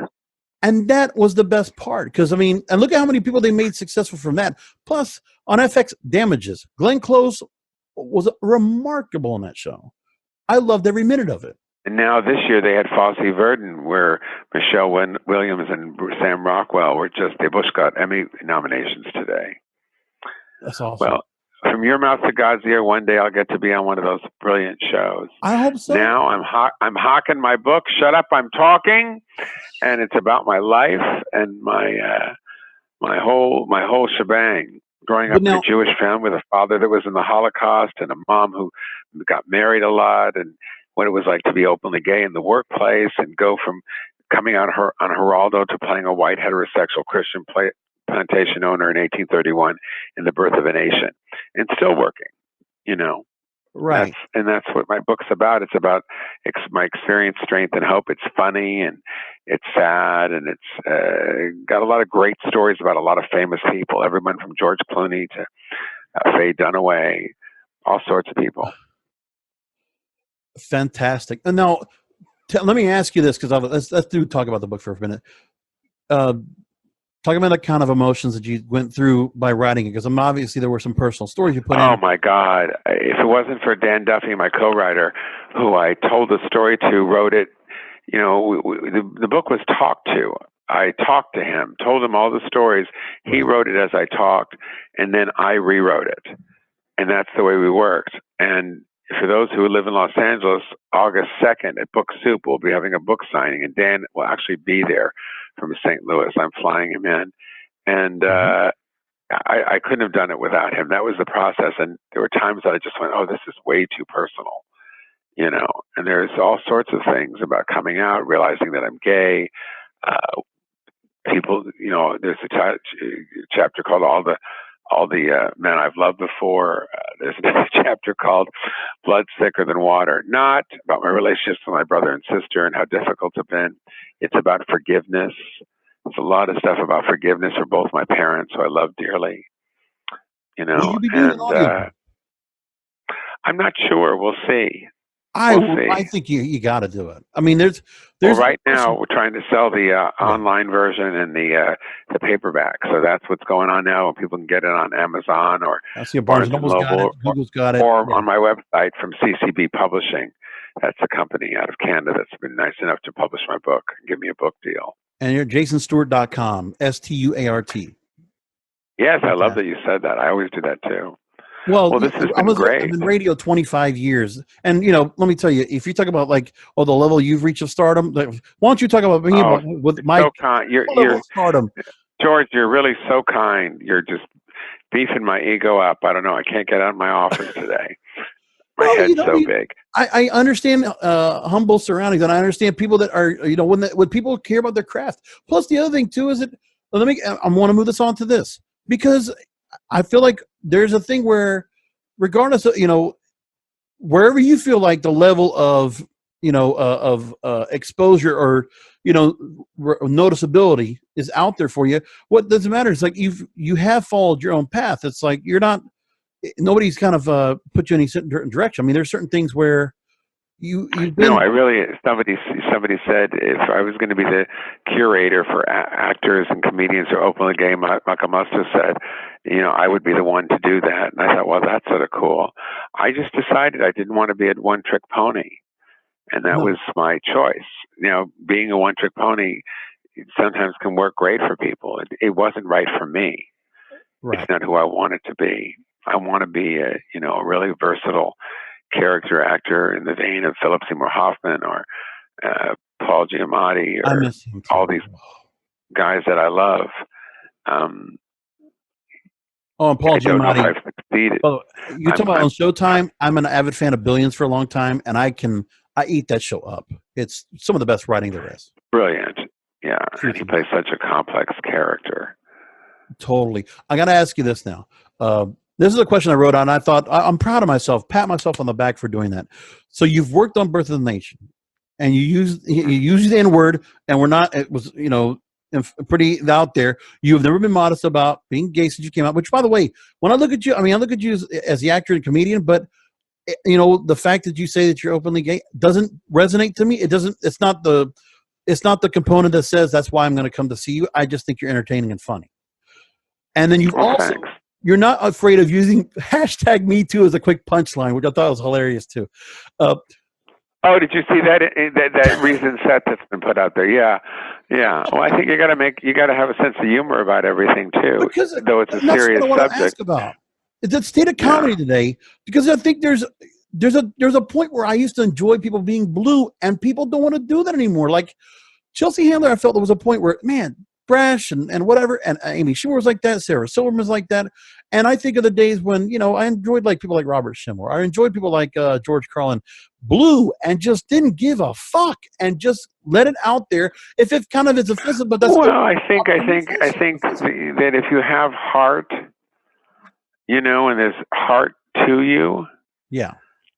And that was the best part, because and look at how many people they made successful from that. Plus, on FX, Damages, Glenn Close was remarkable in that show. I loved every minute of it. And now this year they had Fosse Verdon, where Michelle Williams and Sam Rockwell they both got Emmy nominations today. That's awesome. Well, from your mouth to God's ear, one day I'll get to be on one of those brilliant shows. I hope so. Now I'm hawking my book. Shut up, I'm talking, and it's about my life and my whole shebang. Growing up in a Jewish family with a father that was in the Holocaust and a mom who got married a lot, and what it was like to be openly gay in the workplace and go from coming out on Geraldo to playing a white heterosexual Christian plantation owner in 1831 in The Birth of a Nation, and still working, Right. That's what my book's about. It's about my experience, strength, and hope. It's funny and it's sad, and it's got a lot of great stories about a lot of famous people. Everyone from George Clooney to Faye Dunaway, all sorts of people. Fantastic. And now, let me ask you this, because let's talk about the book for a minute. Talk about the kind of emotions that you went through by writing it, because obviously there were some personal stories you put in. Oh my God! If it wasn't for Dan Duffy, my co-writer, who I told the story to, wrote it. The book was talked to. I talked to him, told him all the stories. He wrote it as I talked, and then I rewrote it, and that's the way we worked. And for those who live in Los Angeles, August 2nd at Book Soup, we'll be having a book signing, and Dan will actually be there from St. Louis. I'm flying him in. And I couldn't have done it without him. That was the process. And there were times that I just went, oh, this is way too personal, and there's all sorts of things about coming out, realizing that I'm gay. People, there's a chapter called all the men I've loved before. There's another chapter called Blood Thicker Than Water. Not about my relationships with my brother and sister and how difficult it's been. It's about forgiveness. It's a lot of stuff about forgiveness for both my parents, who I love dearly. Will you be doing an audio? I'm not sure. We'll see. I think you got to do it. I mean, there's well, right now we're trying to sell the online version and the paperback. So that's what's going on now. People can get it on Amazon or I see Barnes & Noble's got it, Google's got it, or on my website from CCB Publishing. That's a company out of Canada that's been nice enough to publish my book and give me a book deal. And you're JasonStuart.com, Stuart. Yes, I love that you said that. I always do that too. Well, this has been great. I've been radio 25 years. And, let me tell you, if you talk about the level you've reached of stardom, why don't you talk about me with my so kind. You're stardom? George, you're really so kind. You're just beefing my ego up. I don't know. I can't get out of my office today. My head's so big. I understand humble surroundings, and I understand people that are, when people care about their craft. Plus, the other thing, too, is that, I want to move this on to this, because I feel like there's a thing where, regardless of, wherever you feel like the level of, exposure or, noticeability is out there for you, what doesn't matter is like you have followed your own path. It's like nobody's kind of put you in any certain direction. I mean, there's certain things where you've been. No, somebody said if I was going to be the curator for actors and comedians who are openly gay, Michael must have said, I would be the one to do that. And I thought, well, that's sort of cool. I just decided I didn't want to be a one-trick pony. And that was my choice. Being a one-trick pony sometimes can work great for people. It wasn't right for me. Right. It's not who I wanted to be. I want to be a really versatile character actor in the vein of Philip Seymour Hoffman or Paul Giamatti or all these guys that I love. And Paul Giamatti. I've succeeded. Well, you're talking about on Showtime. I'm an avid fan of Billions for a long time, and I eat that show up. It's some of the best writing there is. Brilliant. Yeah, and he plays such a complex character. Totally. I got to ask you this now. This is a question I wrote on. I thought I'm proud of myself. Pat myself on the back for doing that. So you've worked on Birth of the Nation, and you use the N-word, and we're not. It was pretty out there. You've never been modest about being gay since you came out. Which, by the way, when I look at you, I look at you as the actor and comedian, but the fact that you say that you're openly gay doesn't resonate to me. It doesn't. It's not the component that says that's why I'm going to come to see you. I just think you're entertaining and funny. And then you're not afraid of using #MeToo as a quick punchline, which I thought was hilarious too. Did you see that recent set that's been put out there? Yeah. Well, I think you got to have a sense of humor about everything too, because though it's a serious subject. Ask about. It's the state of comedy today, because I think there's a point where I used to enjoy people being blue, and people don't want to do that anymore. Like Chelsea Handler, I felt there was a point where, man, brash and whatever, and Amy Schumer was like that, Sarah Silverman was like that, and I think of the days when I enjoyed people like Robert Schimmel, I enjoyed people like George Carlin, blue, and just didn't give a fuck and just let it out there. If it kind of is offensive, but that's I think that if you have heart, and there's heart to you,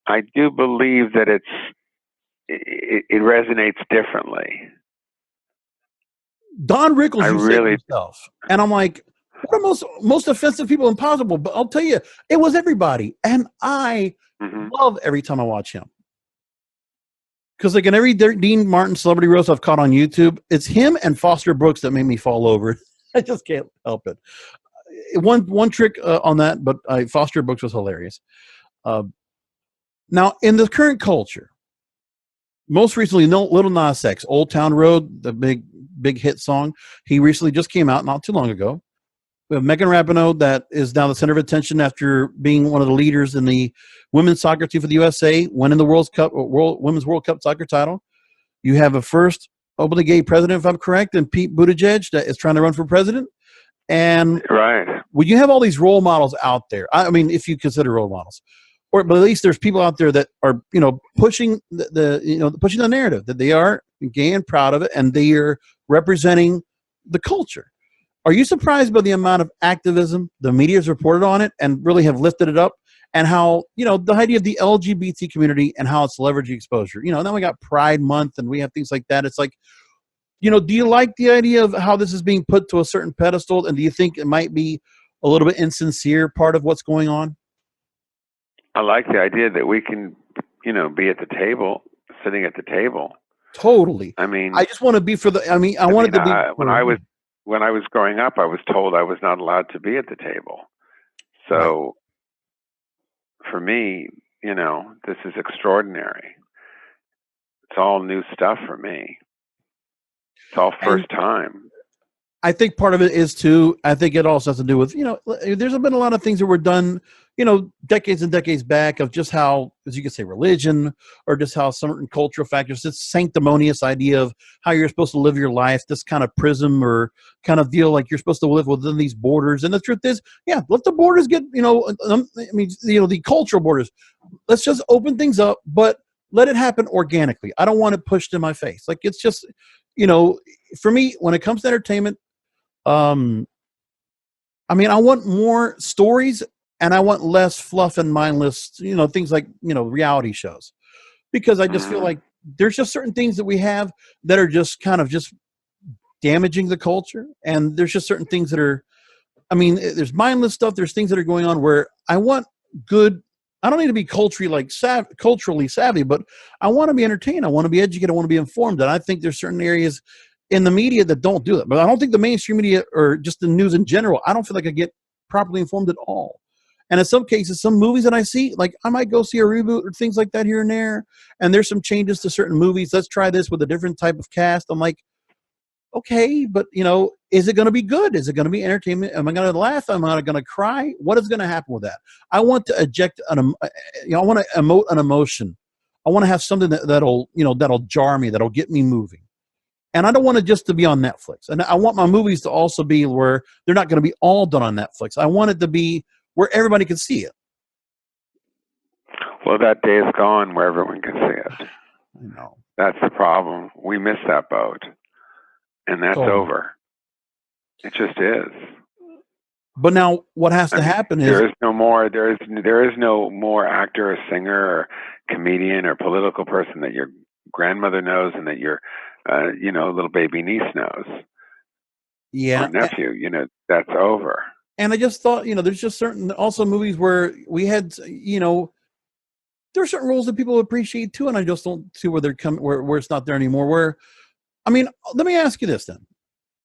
I do believe that it resonates differently. Don Rickles himself, and I'm like, what are most offensive people impossible? But I'll tell you, it was everybody, and I love every time I watch him, because in every Dean Martin celebrity roast I've caught on YouTube, it's him and Foster Brooks that made me fall over. I just can't help it. One trick on that, but Foster Brooks was hilarious. Now, in the current culture, most recently, Little Nas X, Old Town Road, the big hit song. He recently just came out not too long ago. We have Megan Rapinoe, that is now the center of attention after being one of the leaders in the women's soccer team for the USA, winning the Women's World Cup soccer title. You have a first openly gay president, if I'm correct, and Pete Buttigieg, that is trying to run for president. And when you have all these role models out there, if you consider role models, but at least there's people out there that are, pushing pushing the narrative that they are gay and proud of it, and they are representing the culture. Are you surprised by the amount of activism the media has reported on it and really have lifted it up, and how, the idea of the LGBT community and how it's leveraging exposure? Then we got Pride Month and we have things like that. It's like, do you like the idea of how this is being put to a certain pedestal, and do you think it might be a little bit insincere part of what's going on? I like the idea that we can be at the table, sitting at the table. Totally. I mean, I just want to be for the. I mean, I wanted to be. when I was growing up, I was told I was not allowed to be at the table. So, for me, this is extraordinary. It's all new stuff for me. It's all first time. I think part of it is too. I think it also has to do with there's been a lot of things that were done decades and decades back of just how, as you could say, religion or just how certain cultural factors, this sanctimonious idea of how you're supposed to live your life, this kind of prism or kind of deal like you're supposed to live within these borders. And the truth is, let the borders get the cultural borders. Let's just open things up, but let it happen organically. I don't want it pushed in my face. Like it's just for me, when it comes to entertainment. I want more stories and I want less fluff and mindless, things like, reality shows, because I just feel like there's just certain things that we have that are just kind of just damaging the culture. And there's just certain things that are, there's mindless stuff. There's things that are going on where I want good. I don't need to be culturally savvy, but I want to be entertained. I want to be educated. I want to be informed. And I think there's certain areas in the media that don't do that. But I don't think the mainstream media or just the news in general, I don't feel like I get properly informed at all. And in some cases, some movies that I see, like I might go see a reboot or things like that here and there. And there's some changes to certain movies. Let's try this with a different type of cast. I'm like, okay, but is it going to be good? Is it going to be entertainment? Am I going to laugh? Am I going to cry? What is going to happen with that? I want to eject I want to emote an emotion. I want to have something that'll jar me, that'll get me moving. And I don't want it just to be on Netflix. And I want my movies to also be where they're not going to be all done on Netflix. I want it to be where everybody can see it. Well, that day is gone where everyone can see it. I know. That's the problem. We missed that boat. And that's over. It just is. But now what has to happen is there is no more actor or singer or comedian or political person that your grandmother knows and that your little baby niece knows. Yeah. Or nephew, that's over. And I just thought, there's just certain also movies where we had, there are certain roles that people appreciate too, and I just don't see where they're coming, where it's not there anymore. Let me ask you this then.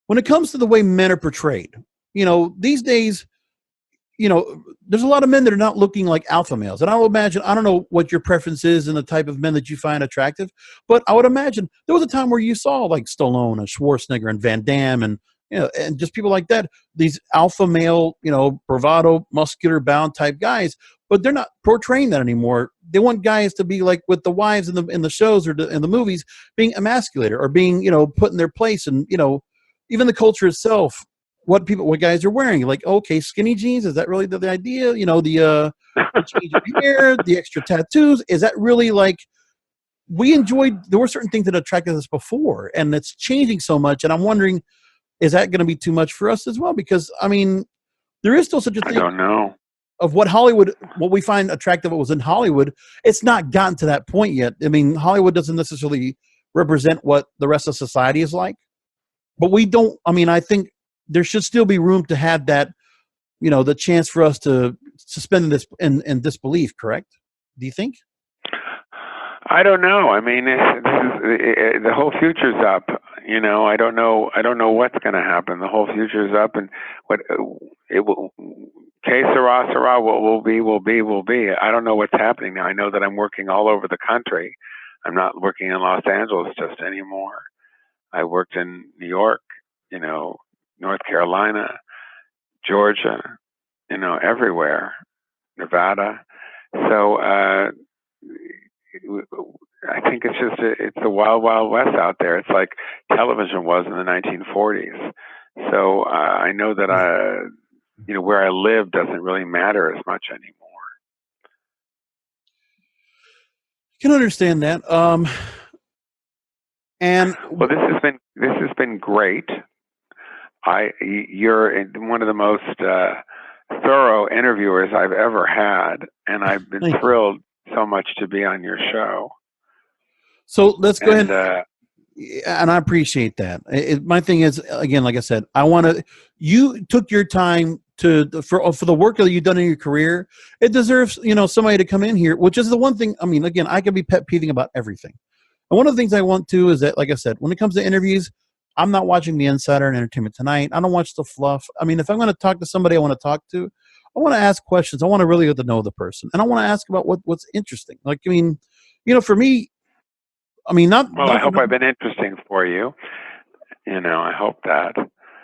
When it comes to the way men are portrayed, these days, there's a lot of men that are not looking like alpha males. And I would imagine, I don't know what your preference is and the type of men that you find attractive, but I would imagine there was a time where you saw like Stallone and Schwarzenegger and Van Damme and just people like that, these alpha male, bravado, muscular bound type guys, but they're not portraying that anymore. They want guys to be like with the wives in the shows or in the movies being emasculated or being, put in their place. And, even the culture itself, what guys are wearing, like, okay, skinny jeans. Is that really the idea? The change of hair, the extra tattoos. Is that really like, there were certain things that attracted us before and it's changing so much. And I'm wondering, is that going to be too much for us as well? Because there is still such a thing. I don't know. Of what we find attractive, what was in Hollywood, it's not gotten to that point yet. Hollywood doesn't necessarily represent what the rest of society is like. But we don't, I think there should still be room to have that, the chance for us to suspend this in disbelief, correct? Do you think? I don't know. The whole future's up. I don't know what's going to happen. The whole future's up, and what it will. Que sera, sera. What will be, will be, will be. I don't know what's happening now. I know that I'm working all over the country. I'm not working in Los Angeles just anymore. I worked in New York, North Carolina, Georgia, everywhere, Nevada. So I think it's the wild, wild west out there. It's like television was in the 1940s. So I know that where I live doesn't really matter as much anymore. I can understand that. And well, this has been great. You're one of the most thorough interviewers I've ever had, and I've been thrilled so much to be on your show. So let's go ahead. And I appreciate that. My thing is, again, like I said, you took your time for the work that you've done in your career. It deserves, somebody to come in here, which is the one thing. I mean, again, I can be pet peeving about everything. And one of the things I want to is that, like I said, when it comes to interviews, I'm not watching The Insider and Entertainment Tonight. I don't watch the fluff. I mean, if I'm going to talk to somebody I want to talk to, I want to ask questions. I want to really get to know the person. And I want to ask about what's interesting. Like, I mean, for me, I mean, not. Well, not I hope I've been interesting for you. I hope that.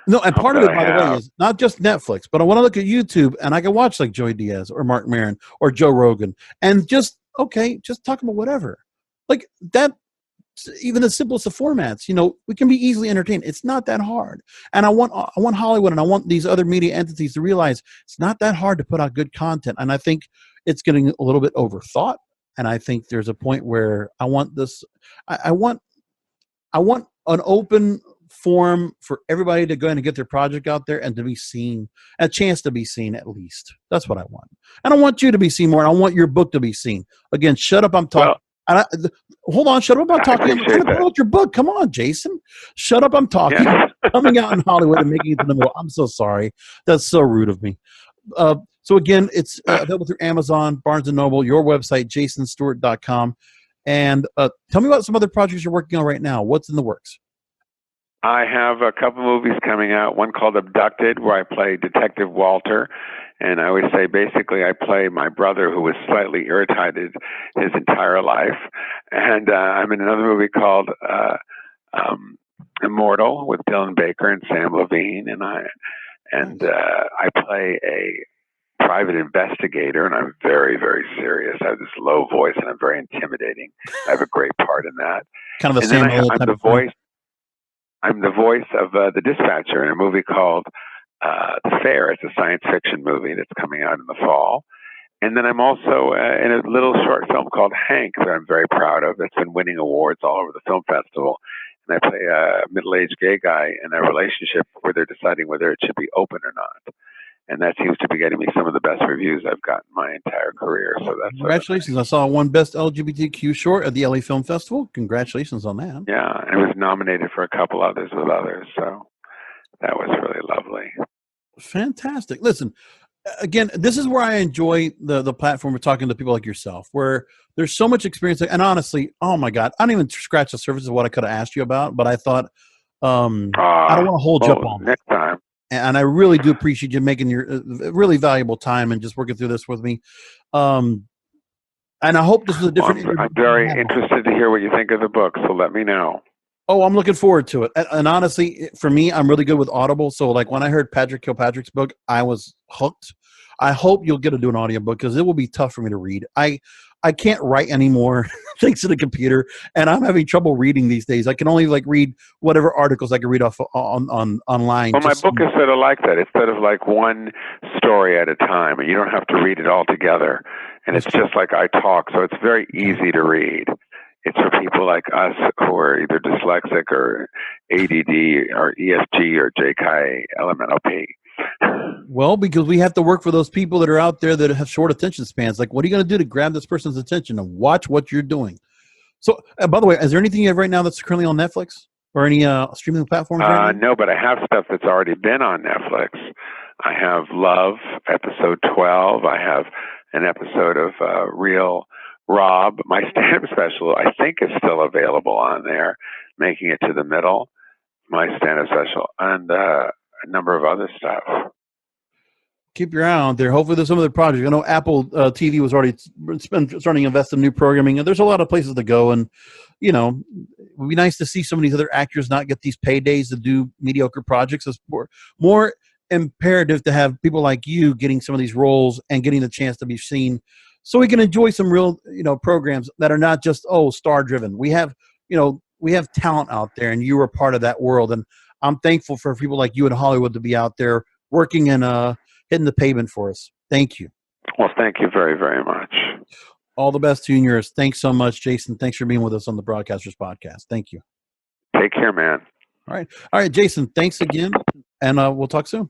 No, and part of it, by the way, is not just Netflix, but I want to look at YouTube and I can watch like Joey Diaz or Mark Maron or Joe Rogan and just talk about whatever. Like that, even the simplest of formats, we can be easily entertained. It's not that hard. And I want Hollywood and I want these other media entities to realize it's not that hard to put out good content. And I think it's getting a little bit overthought. And I think there's a point where I want this, I want an open forum for everybody to go in and get their project out there and to be seen, a chance to be seen at least. That's what I want. And I want you to be seen more. And I want your book to be seen. Again, shut up, I'm talking. Hold on, shut up, I'm talking. I'm trying to promote your book. Come on, Jason. Shut up, I'm talking. Yeah. Coming out in Hollywood and making it to the middle. I'm so sorry. That's so rude of me. So again, it's available through Amazon, Barnes & Noble, your website, jasonstuart.com. And tell me about some other projects you're working on right now. What's in the works? I have a couple movies coming out, one called Abducted, where I play Detective Walter. And I always say, basically, I play my brother who was slightly irritated his entire life. And I'm in another movie called Immortal with Dylan Baker and Sam Levine. And I play a private investigator, and I'm very, very serious. I have this low voice, and I'm very intimidating. I have a great part in that. Kind of a Sam Levine type of voice. I'm the voice of the dispatcher in a movie called The Fair. It's a science fiction movie that's coming out in the fall. And then I'm also in a little short film called Hank that I'm very proud of. It's been winning awards all over the film festival. And I play a middle-aged gay guy in a relationship where they're deciding whether it should be open or not. And that seems to be getting me some of the best reviews I've gotten my entire career. So that's congratulations! I saw one Best LGBTQ short at the LA Film Festival. Congratulations on that. Yeah, and it was nominated for a couple others with others. So that was really lovely. Fantastic. Listen, again, this is where I enjoy the platform of talking to people like yourself, where there's so much experience. And honestly, oh my God, I don't even scratch the surface of what I could have asked you about. But I thought I don't want to hold you up on next time. And I really do appreciate you making your really valuable time and just working through this with me. And I hope this was a different. I'm very interested to hear what you think of the book, so let me know. Oh, I'm looking forward to it. And honestly, for me, I'm really good with Audible. So like when I heard Patrick Kilpatrick's book, I was hooked. I hope you'll get to do an audiobook because it will be tough for me to read. I can't write anymore thanks to the computer, and I'm having trouble reading these days. I can only read whatever articles I can read off online. Well, my book is sort of like that. It's sort of like one story at a time, and you don't have to read it all together. And it's just like I talk, so it's very easy to read. It's for people like us who are either dyslexic or ADD or ESG or JK LMNOP. Well, because we have to work for those people that are out there that have short attention spans. Like, what are you going to do to grab this person's attention and watch what you're doing? So, by the way, is there anything you have right now that's currently on Netflix or any streaming platforms? Right no, but I have stuff that's already been on Netflix. I have Love, episode 12. I have an episode of Real Rob. My stand-up special, I think, is still available on there, Making It to the Middle, my stand-up special, and a number of other stuff. Keep your eye on there. Hopefully there's some other projects. I know Apple TV was already starting to invest in new programming, and there's a lot of places to go. And, it would be nice to see some of these other actors not get these paydays to do mediocre projects. It's more imperative to have people like you getting some of these roles and getting the chance to be seen so we can enjoy some real, programs that are not just, star driven. We have talent out there, and you are part of that world. And I'm thankful for people like you in Hollywood to be out there working and hitting the pavement for us. Thank you. Well, thank you very, very much. All the best to you and yours. Thanks so much, Jason. Thanks for being with us on the Broadcasters Podcast. Thank you. Take care, man. All right, Jason, thanks again, and we'll talk soon.